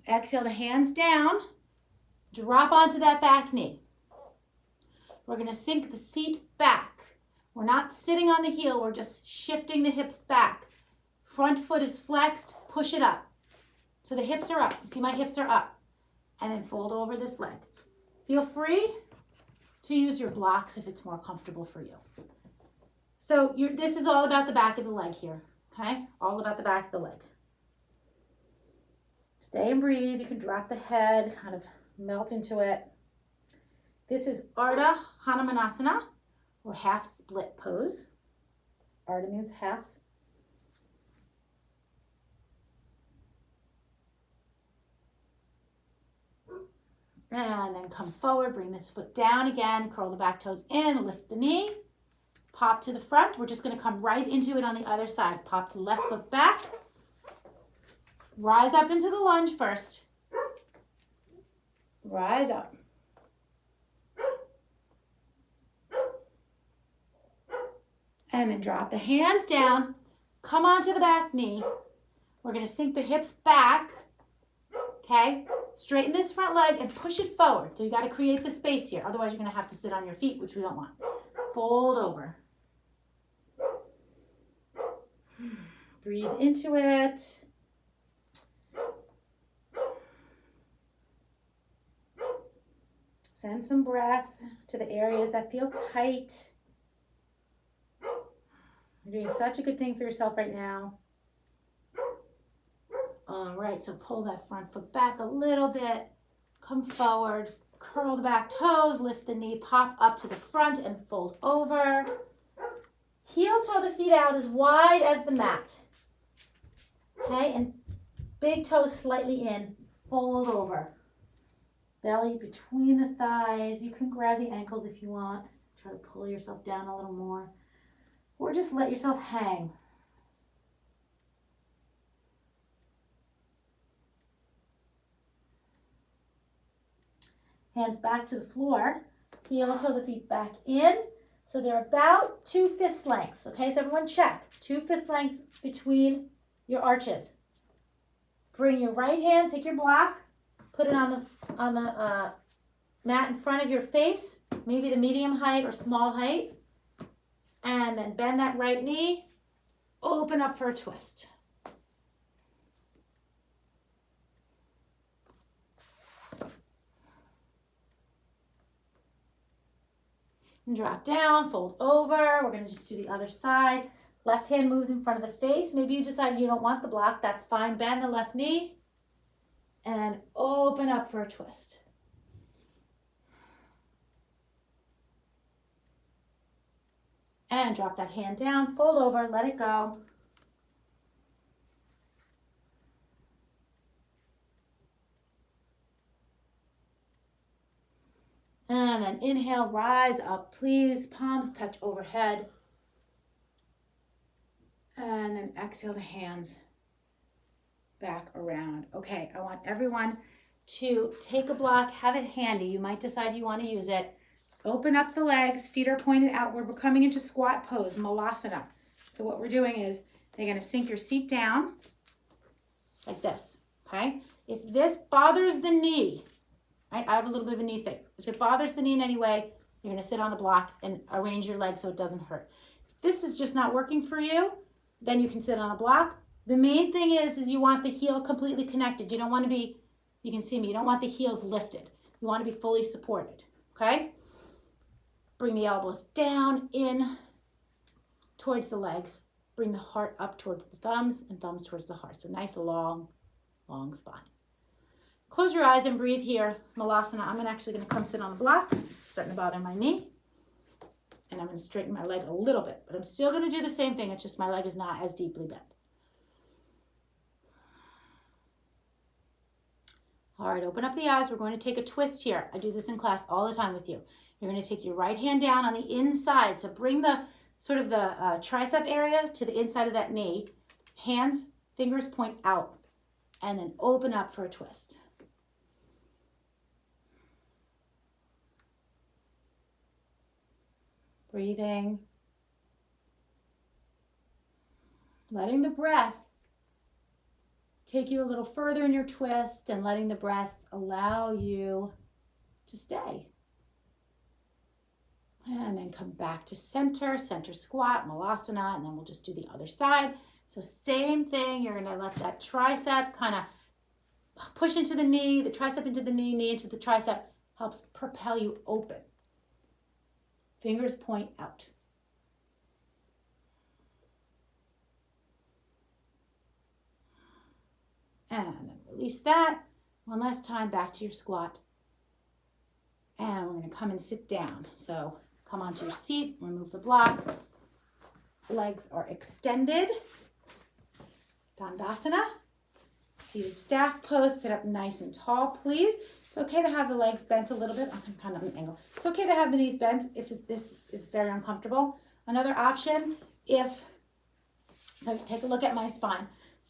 Exhale the hands down. Drop onto that back knee. We're going to sink the seat back. We're not sitting on the heel, we're just shifting the hips back. Front foot is flexed, push it up. So the hips are up. You see my hips are up. And then fold over this leg. Feel free to use your blocks if it's more comfortable for you. So this is all about the back of the leg here, okay? All about the back of the leg. Stay and breathe. You can drop the head, kind of melt into it. This is Ardha Hanumanasana, or half split pose. Ardha means half. And then come forward, bring this foot down again, curl the back toes in, lift the knee, pop to the front. We're just going to come right into it on the other side. Pop the left foot back, rise up into the lunge first. Rise up. And then drop the hands down, come onto the back knee. We're going to sink the hips back, okay? Straighten this front leg and push it forward. So you got to create the space here. Otherwise, you're going to have to sit on your feet, which we don't want. Fold over. Breathe into it. Send some breath to the areas that feel tight. You're doing such a good thing for yourself right now. All right, so pull that front foot back a little bit. Come forward, curl the back toes, lift the knee, pop up to the front and fold over. Heel toe the feet out as wide as the mat. Okay, and big toes slightly in, fold over. Belly between the thighs. You can grab the ankles if you want. Try to pull yourself down a little more. Or just let yourself hang. Hands back to the floor. Heel toe the feet back in. So they're about 2 fist lengths. Okay, so everyone check. 2 fist lengths between your arches. Bring your right hand, take your block, put it on the mat in front of your face, maybe the medium height or small height. And then bend that right knee, open up for a twist. And drop down, fold over. We're going to just do the other side. Left hand moves in front of the face. Maybe you decide you don't want the block. That's fine. Bend the left knee and open up for a twist. And drop that hand down, fold over, let it go. And then inhale, rise up, please. Palms touch overhead. And then exhale the hands back around. Okay, I want everyone to take a block, have it handy. You might decide you want to use it. Open up the legs, feet are pointed outward. We're coming into squat pose, Hanumanasana. So what we're doing is you're going to sink your seat down like this, okay? If this bothers the knee, right? I have a little bit of a knee thing. If it bothers the knee in any way, you're going to sit on the block and arrange your legs so it doesn't hurt. If this is just not working for you, then you can sit on a block. The main thing is you want the heel completely connected. You don't want to be, you can see me, you don't want the heels lifted. You want to be fully supported, okay? Bring the elbows down, in towards the legs. Bring the heart up towards the thumbs and thumbs towards the heart. So nice, long, long spine. Close your eyes and breathe here. Hanumanasana. I'm actually going to come sit on the block because it's starting to bother my knee. And I'm going to straighten my leg a little bit. But I'm still going to do the same thing. It's just my leg is not as deeply bent. All right, open up the eyes. We're going to take a twist here. I do this in class all the time with you. You're going to take your right hand down on the inside. So bring the sort of the tricep area to the inside of that knee. Hands, fingers point out. And then open up for a twist. Breathing. Letting the breath take you a little further in your twist and letting the breath allow you to stay. And then come back to center squat, Hanumanasana, and then we'll just do the other side. So same thing, you're gonna let that tricep kind of push into the knee, the tricep into the knee, knee into the tricep, helps propel you open. Fingers point out. And then release that. One last time, back to your squat. And we're gonna come and sit down. So come onto your seat, remove the block. Legs are extended. Dandasana. Seated staff pose, sit up nice and tall, please. It's okay to have the legs bent a little bit. I'm kind of on an angle. It's okay to have the knees bent if this is very uncomfortable. Another option, so take a look at my spine,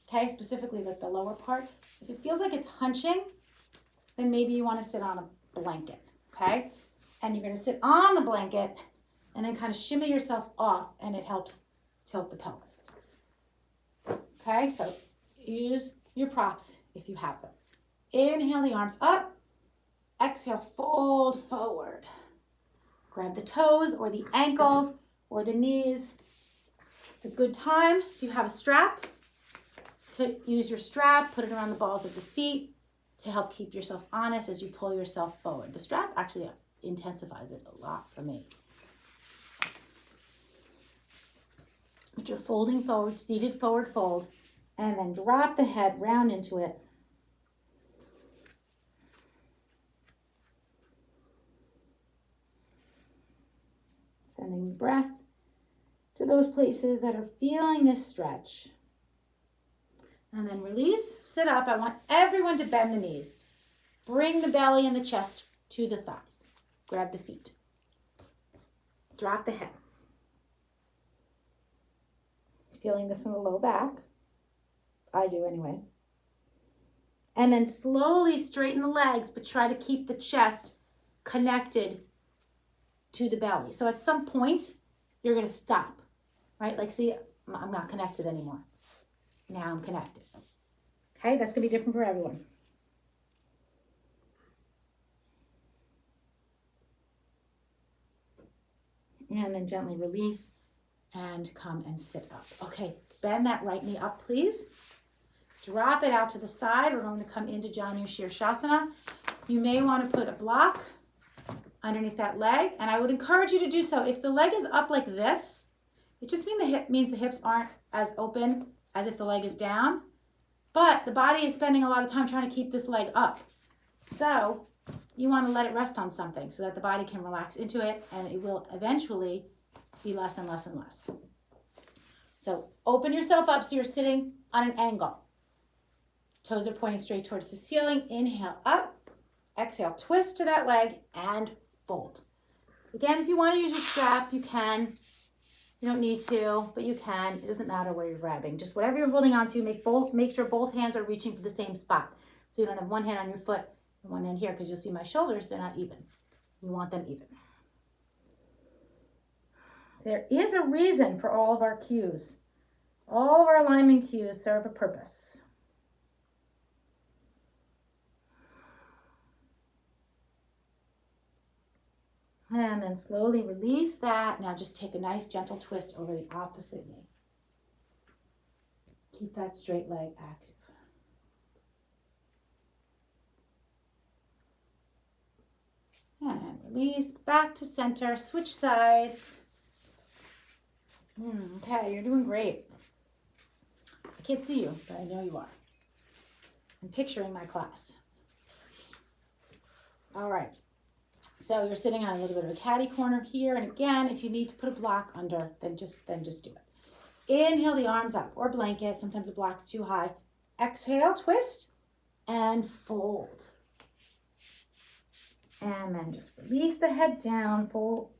okay? Specifically like the lower part. If it feels like it's hunching, then maybe you want to sit on a blanket, okay? And you're going to sit on the blanket and then kind of shimmy yourself off, and it helps tilt the pelvis. Okay, so use your props if you have them. Inhale the arms up. Exhale, fold forward. Grab the toes or the ankles or the knees. It's a good time, if you have a strap, to use your strap, put it around the balls of the feet to help keep yourself honest as you pull yourself forward. The strap actually intensifies it a lot for me. But you're folding forward, seated forward fold, and then drop the head round into it. Sending the breath to those places that are feeling this stretch. And then release, sit up. I want everyone to bend the knees. Bring the belly and the chest to the thighs. Grab the feet. Drop the head. Feeling this in the low back. I do anyway. And then slowly straighten the legs, but try to keep the chest connected to the belly. So at some point, you're going to stop, right? Like, see, I'm not connected anymore. Now I'm connected. Okay, that's going to be different for everyone. And then gently release and come and sit up. Okay, bend that right knee up, please. Drop it out to the side. We're going to come into Janu Shavasana. You may want to put a block underneath that leg, and I would encourage you to do so. If the leg is up like this, it just means the hips aren't as open as if the leg is down, but the body is spending a lot of time trying to keep this leg up. So you want to let it rest on something so that the body can relax into it, and it will eventually be less and less and less. So open yourself up so you're sitting on an angle. Toes are pointing straight towards the ceiling. Inhale up. Exhale, twist to that leg and fold. Again, if you want to use your strap, you can. You don't need to, but you can. It doesn't matter where you're grabbing. Just whatever you're holding on to, make sure both hands are reaching for the same spot. So you don't have one hand on your foot and one hand here, because you'll see my shoulders, they're not even. You want them even. There is a reason for all of our cues. All of our alignment cues serve a purpose. And then slowly release that. Now just take a nice gentle twist over the opposite knee. Keep that straight leg active. And release back to center. Switch sides. Okay, you're doing great. I can't see you, but I know you are. I'm picturing my class. All right. So you're sitting on a little bit of a catty corner here. And again, if you need to put a block under, then just do it. Inhale the arms up, or blanket. Sometimes the block's too high. Exhale, twist, and fold. And then just release the head down, fold,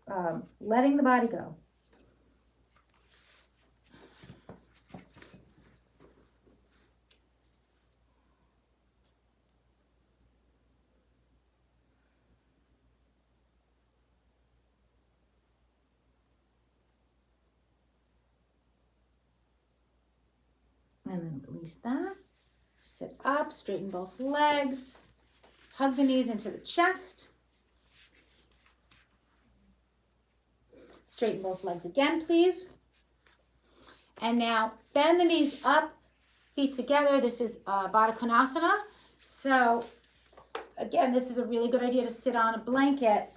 letting the body go. And then release that. Sit up, straighten both legs. Hug the knees into the chest. Straighten both legs again, please. And now bend the knees up, feet together. This is Baddha Konasana. So again, this is a really good idea to sit on a blanket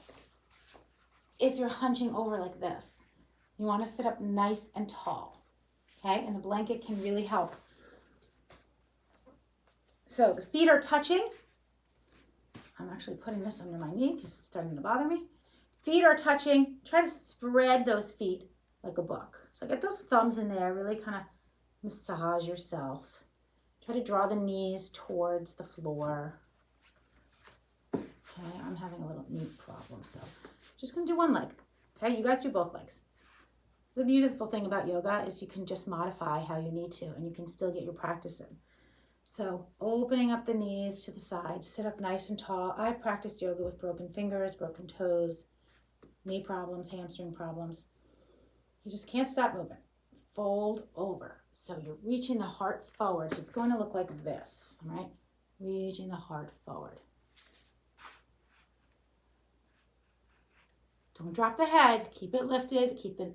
if you're hunching over like this. You want to sit up nice and tall. Okay, and the blanket can really help. So the feet are touching. I'm actually putting this under my knee because it's starting to bother me. Feet are touching. Try to spread those feet like a book. So get those thumbs in there. Really kind of massage yourself. Try to draw the knees towards the floor. Okay, I'm having a little knee problem, so I'm just going to do one leg. Okay, you guys do both legs. The beautiful thing about yoga is you can just modify how you need to, and you can still get your practice in. So opening up the knees to the side, sit up nice and tall. I practiced yoga with broken fingers, broken toes, knee problems, hamstring problems. You just can't stop moving. Fold over. So you're reaching the heart forward. So it's going to look like this, all right? Reaching the heart forward. Don't drop the head. Keep it lifted. Keep the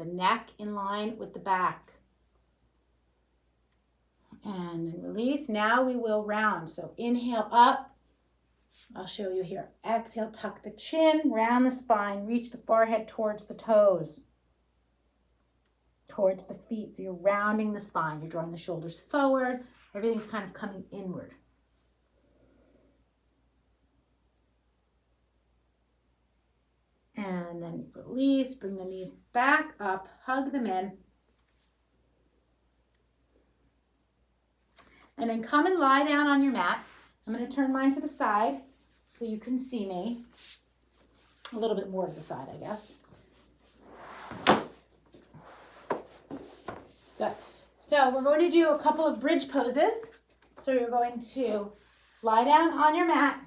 neck in line with the back. And then release. Now we will round. So inhale up. I'll show you here. Exhale, tuck the chin, round the spine, reach the forehead towards the toes, towards the feet. So you're rounding the spine. You're drawing the shoulders forward. Everything's kind of coming inward. And then release, bring the knees back up, hug them in. And then come and lie down on your mat. I'm going to turn mine to the side so you can see me. A little bit more to the side, I guess. Good. So we're going to do a couple of bridge poses. So you're going to lie down on your mat.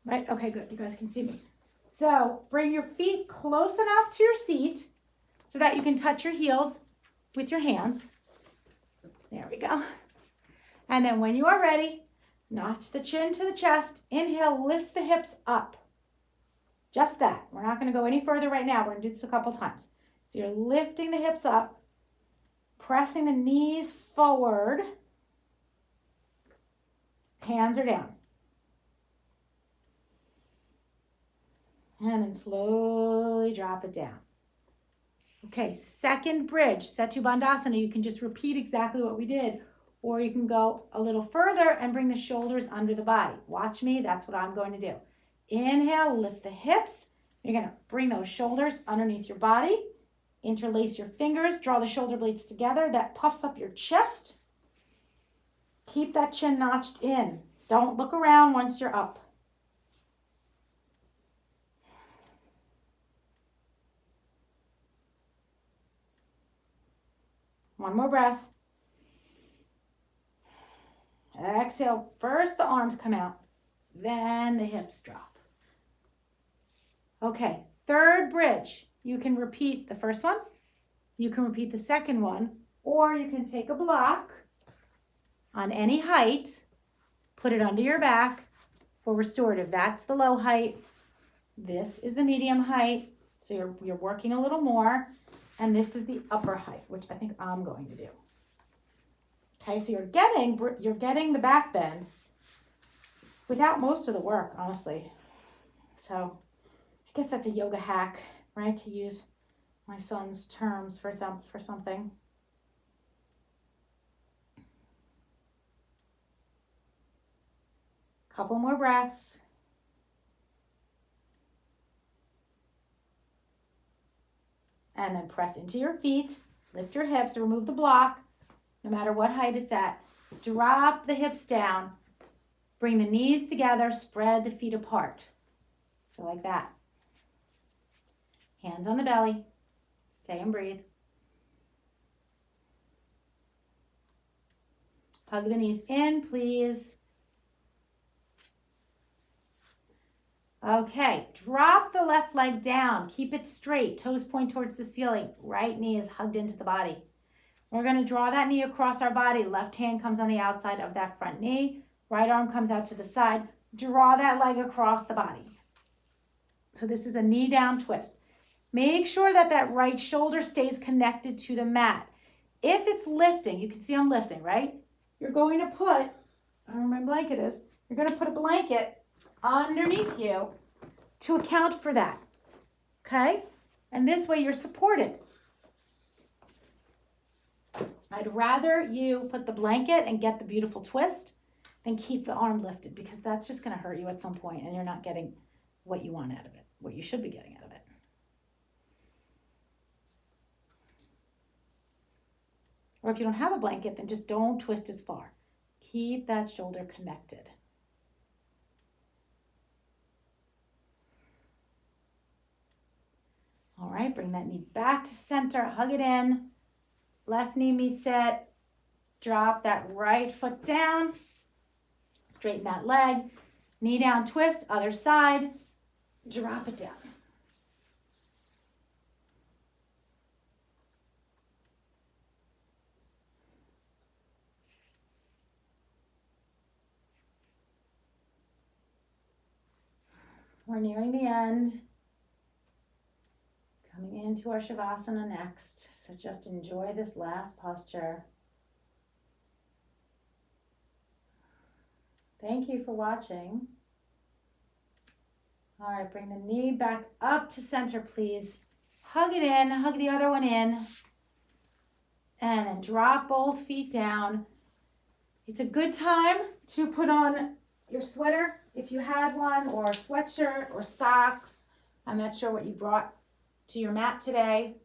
Right? Okay, good. You guys can see me. So bring your feet close enough to your seat so that you can touch your heels with your hands. There we go. And then when you are ready, notch the chin to the chest. Inhale, lift the hips up. Just that. We're not going to go any further right now. We're going to do this a couple times. So you're lifting the hips up. Pressing the knees forward. Hands are down. And then slowly drop it down. Okay, second bridge, Setu Bandhasana. You can just repeat exactly what we did, or you can go a little further and bring the shoulders under the body. Watch me, that's what I'm going to do. Inhale, lift the hips. You're gonna bring those shoulders underneath your body. Interlace your fingers, draw the shoulder blades together. That puffs up your chest. Keep that chin notched in. Don't look around once you're up. One more breath. Exhale. First the arms come out, then the hips drop. Okay, third bridge. You can repeat the first one, you can repeat the second one, or you can take a block on any height, put it under your back for restorative. That's the low height. This is the medium height, so you're working a little more. And this is the upper height, which I think I'm going to do. Okay, so you're getting the back bend without most of the work, honestly. So I guess that's a yoga hack, right? To use my son's terms for something. Couple more breaths. And then press into your feet, lift your hips, remove the block, no matter what height it's at. Drop the hips down, bring the knees together, spread the feet apart. So like that. Hands on the belly, stay and breathe. Hug the knees in, please. Okay, drop the left leg down. Keep it straight. Toes point towards the ceiling. Right knee is hugged into the body. We're going to draw that knee across our body. Left hand comes on the outside of that front knee. Right arm comes out to the side. Draw that leg across the body. So this is a knee down twist. Make sure that that right shoulder stays connected to the mat. If it's lifting, you can see I'm lifting, right? You're going to put, I don't know where my blanket is, you're going to put a blanket underneath you to account for that, okay? And this way you're supported. I'd rather you put the blanket and get the beautiful twist than keep the arm lifted, because that's just going to hurt you at some point and you're not getting what you want out of it, what you should be getting out of it. Or if you don't have a blanket, then just don't twist as far. Keep that shoulder connected. All right, bring that knee back to center, hug it in. Left knee meets it. Drop that right foot down. Straighten that leg. Knee down, twist, other side. Drop it down. We're nearing the end. Coming into our Shavasana next. So just enjoy this last posture. Thank you for watching. All right, bring the knee back up to center, please. Hug it in, hug the other one in. And then drop both feet down. It's a good time to put on your sweater if you had one, or a sweatshirt or socks. I'm not sure what you brought to your mat today,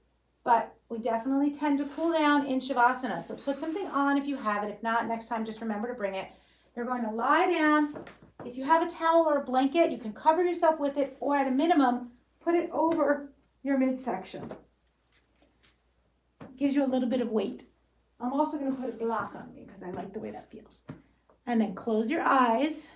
but we definitely tend to cool down in Shavasana. So put something on if you have it. If not, next time just remember to bring it. You're going to lie down. If you have a towel or a blanket, you can cover yourself with it, or at a minimum, put it over your midsection. Gives you a little bit of weight. I'm also going to put a block on me because I like the way that feels. And then close your eyes.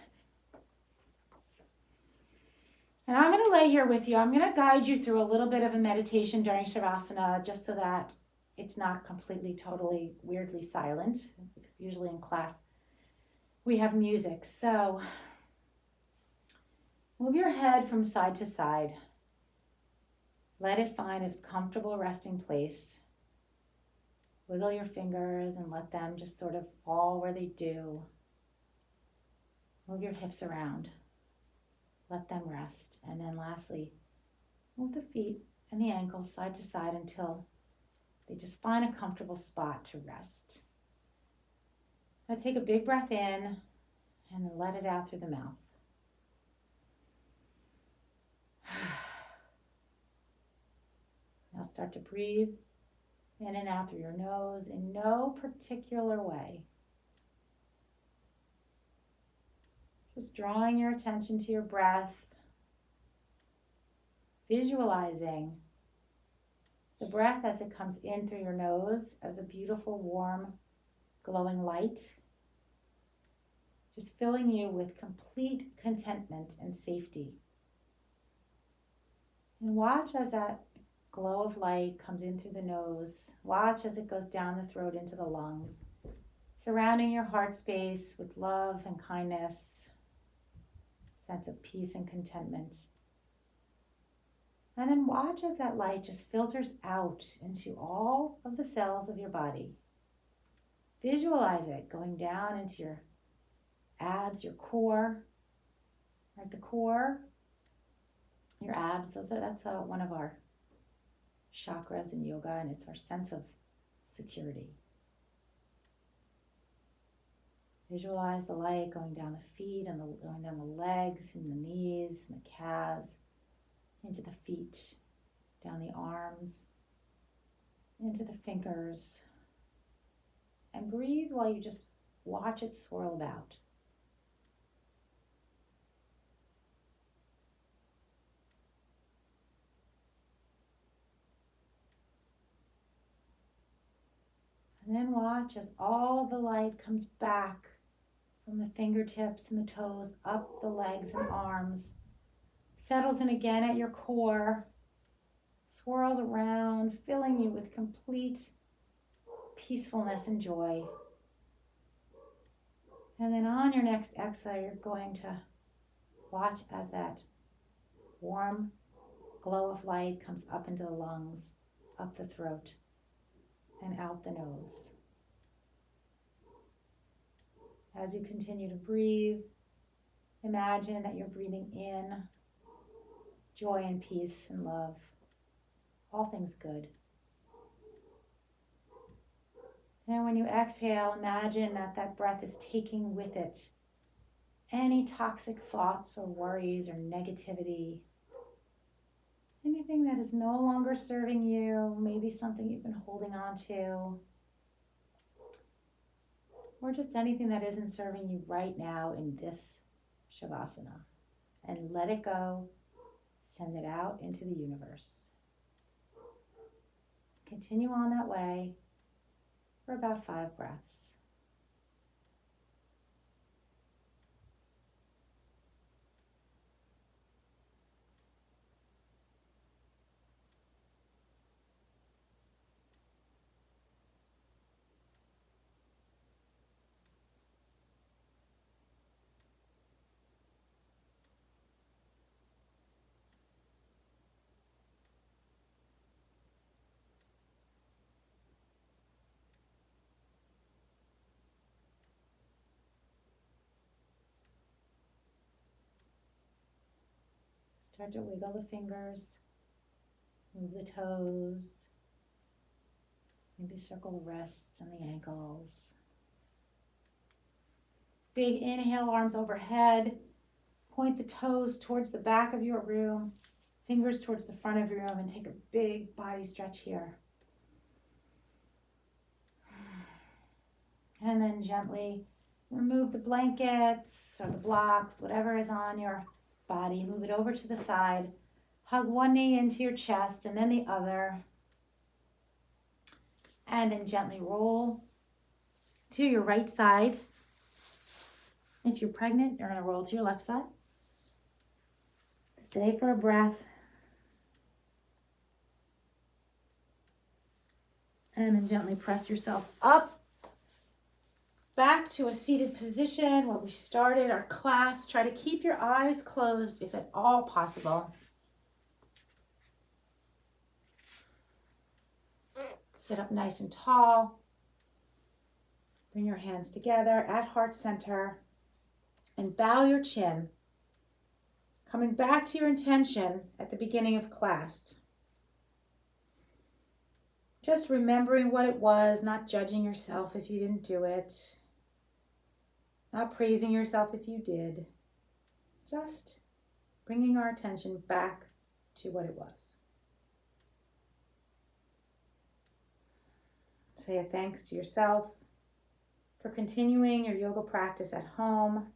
And I'm going to lay here with you. I'm going to guide you through a little bit of a meditation during Shavasana, just so that it's not completely, totally, weirdly silent, because usually in class we have music. So move your head from side to side. Let it find its comfortable resting place Wiggle your fingers and let them just sort of fall where they do. Move your hips around. Let them rest. And then lastly, move the feet and the ankles side to side until they just find a comfortable spot to rest. Now take a big breath in and then let it out through the mouth. Now start to breathe in and out through your nose in no particular way. Just drawing your attention to your breath, visualizing the breath as it comes in through your nose as a beautiful, warm, glowing light, just filling you with complete contentment and safety. And watch as that glow of light comes in through the nose. Watch as it goes down the throat into the lungs, surrounding your heart space with love and kindness, sense of peace and contentment. And then watch as that light just filters out into all of the cells of your body. Visualize it going down into your abs, your core, right? The core, your abs, that's one of our chakras in yoga, and it's our sense of security. Visualize the light going down the feet and going down the legs and the knees and the calves, into the feet, down the arms, into the fingers. And breathe while you just watch it swirl about. And then watch as all the light comes back from the fingertips and the toes, up the legs and arms, settles in again at your core, swirls around, filling you with complete peacefulness and joy. And then on your next exhale, you're going to watch as that warm glow of light comes up into the lungs, up the throat, and out the nose. As you continue to breathe, imagine that you're breathing in joy and peace and love, all things good. And when you exhale, imagine that that breath is taking with it any toxic thoughts or worries or negativity, anything that is no longer serving you, maybe something you've been holding on to, or just anything that isn't serving you right now in this Shavasana. And let it go. Send it out into the universe. Continue on that way for about 5 breaths. Start to wiggle the fingers, move the toes, maybe circle the wrists and the ankles. Big inhale, arms overhead. Point the toes towards the back of your room, fingers towards the front of your room, and take a big body stretch here. And then gently remove the blankets or the blocks, whatever is on your body. Move it over to the side. Hug one knee into your chest and then the other. And then gently roll to your right side. If you're pregnant, you're going to roll to your left side. Stay for a breath. And then gently press yourself up. Back to a seated position where we started our class. Try to keep your eyes closed if at all possible. Sit up nice and tall. Bring your hands together at heart center and bow your chin. Coming back to your intention at the beginning of class. Just remembering what it was, not judging yourself if you didn't do it, not praising yourself if you did. Just bringing our attention back to what it was. Say a thanks to yourself for continuing your yoga practice at home.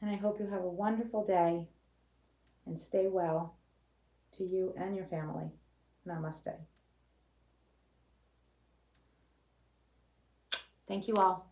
And I hope you have a wonderful day and stay well to you and your family. Namaste. Thank you all.